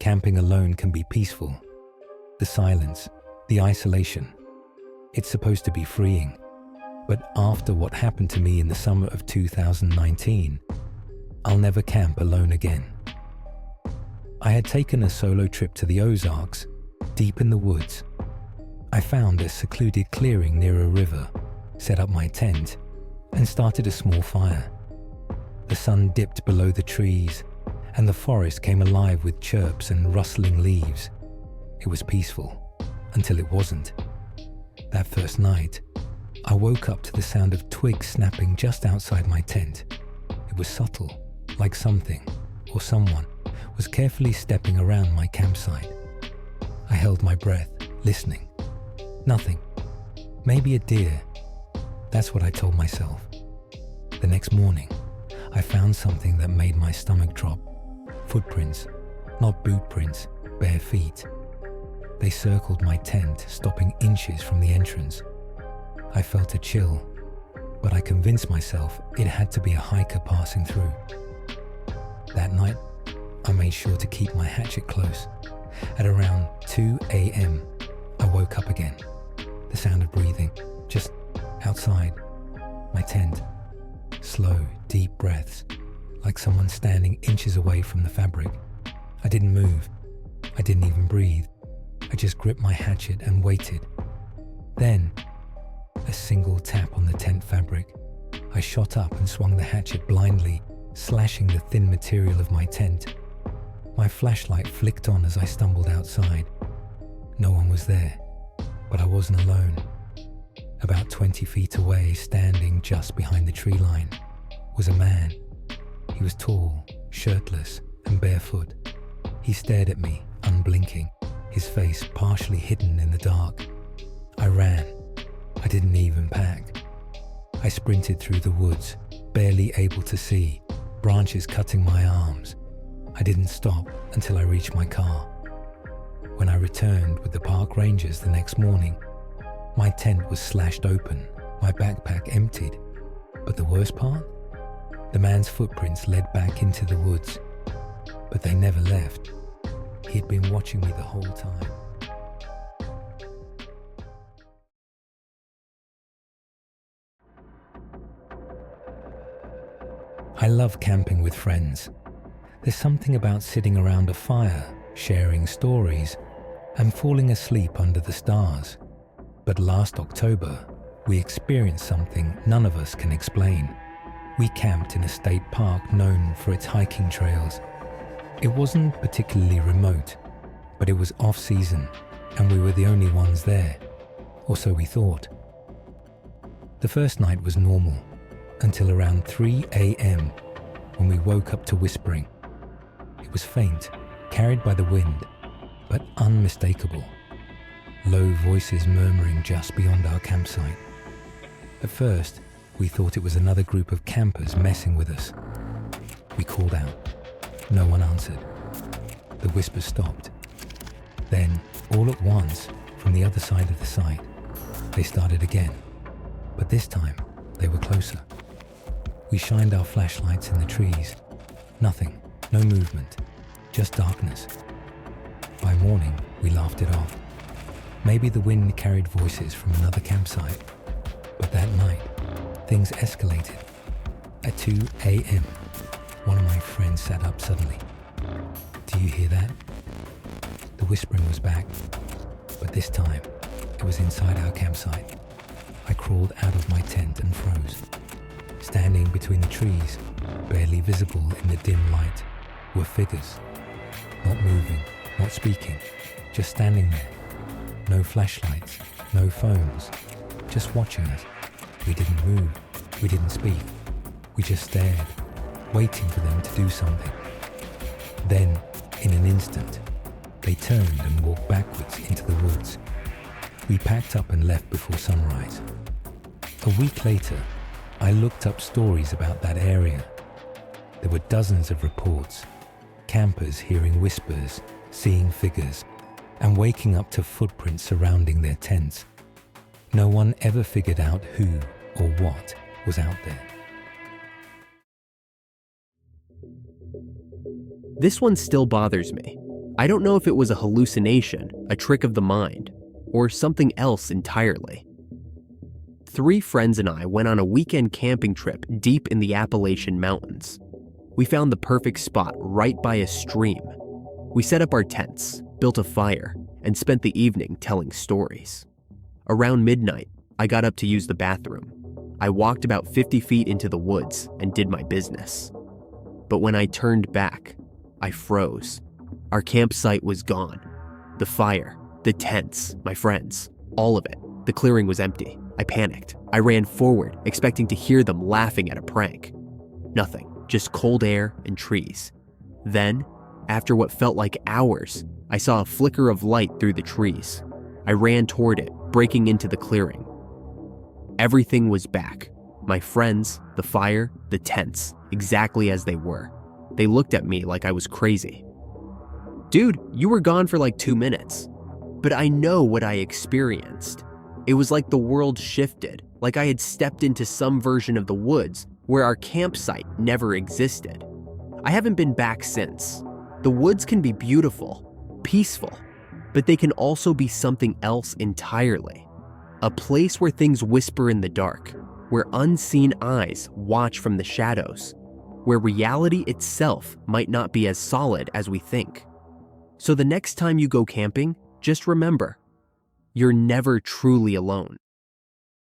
camping alone can be peaceful. The silence, the isolation. It's supposed to be freeing. But after what happened to me in the summer of 2019, I'll never camp alone again. I had taken a solo trip to the Ozarks, deep in the woods. I found a secluded clearing near a river, set up my tent, and started a small fire. The sun dipped below the trees, and the forest came alive with chirps and rustling leaves. It was peaceful, until it wasn't. That first night, I woke up to the sound of twigs snapping just outside my tent. It was subtle, like something, or someone, was carefully stepping around my campsite. I held my breath, listening. Nothing. Maybe a deer. That's what I told myself. The next morning, I found something that made my stomach drop. Footprints, not boot prints, bare feet. They circled my tent, stopping inches from the entrance. I felt a chill, but I convinced myself it had to be a hiker passing through. That night, I made sure to keep my hatchet close. At around 2 a.m., I woke up again. The sound of breathing, just outside my tent. Slow, deep breaths, like someone standing inches away from the fabric. I didn't move. I didn't even breathe. I just gripped my hatchet and waited. Then, a single tap on the tent fabric. I shot up and swung the hatchet blindly, slashing the thin material of my tent. My flashlight flicked on as I stumbled outside. No one was there, but I wasn't alone. About 20 feet away, standing just behind the tree line, was a man. He was tall, shirtless, and barefoot. He stared at me, unblinking, his face partially hidden in the dark. I ran. I didn't even pack. I sprinted through the woods, barely able to see, branches cutting my arms. I didn't stop until I reached my car. When I returned with the park rangers the next morning, my tent was slashed open, my backpack emptied. But the worst part? The man's footprints led back into the woods. But they never left. He'd been watching me the whole time. I love camping with friends. There's something about sitting around a fire, sharing stories, and falling asleep under the stars. But last October, we experienced something none of us can explain. We camped in a state park known for its hiking trails. It wasn't particularly remote, but it was off-season, and we were the only ones there, or so we thought. The first night was normal, until around 3 a.m., when we woke up to whispering. It was faint, carried by the wind, but unmistakable. Low voices murmuring just beyond our campsite. At first, we thought it was another group of campers messing with us. We called out. No one answered. The whispers stopped. Then, all at once, from the other side of the site, they started again. But this time, they were closer. We shined our flashlights in the trees. Nothing, no movement, just darkness. By morning, we laughed it off. Maybe the wind carried voices from another campsite. But that night, things escalated. At 2 a.m., one of my friends sat up suddenly. Do you hear that? The whispering was back, but this time, it was inside our campsite. I crawled out of my tent and froze. Standing between the trees, barely visible in the dim light, were figures. Not moving, not speaking, just standing there. No flashlights, no phones, just watching us. We didn't move, we didn't speak. We just stared, waiting for them to do something. Then, in an instant, they turned and walked backwards into the woods. We packed up and left before sunrise. A week later, I looked up stories about that area. There were dozens of reports. Campers hearing whispers, seeing figures, and waking up to footprints surrounding their tents. No one ever figured out who or what was out there. This one still bothers me. I don't know if it was a hallucination, a trick of the mind, or something else entirely. 3 friends and I went on a weekend camping trip deep in the Appalachian Mountains. We found the perfect spot right by a stream. We set up our tents, built a fire, and spent the evening telling stories. Around midnight, I got up to use the bathroom. I walked about 50 feet into the woods and did my business. But when I turned back, I froze. Our campsite was gone. The fire, the tents, my friends, all of it. The clearing was empty. I panicked. I ran forward, expecting to hear them laughing at a prank. Nothing, just cold air and trees. Then, after what felt like hours, I saw a flicker of light through the trees. I ran toward it, breaking into the clearing. Everything was back. My friends, the fire, the tents, exactly as they were. They looked at me like I was crazy. Dude, you were gone for like 2 minutes. But I know what I experienced. It was like the world shifted, like I had stepped into some version of the woods where our campsite never existed. I haven't been back since. The woods can be beautiful, peaceful, but they can also be something else entirely. A place where things whisper in the dark, where unseen eyes watch from the shadows, where reality itself might not be as solid as we think. So the next time you go camping, just remember, you're never truly alone.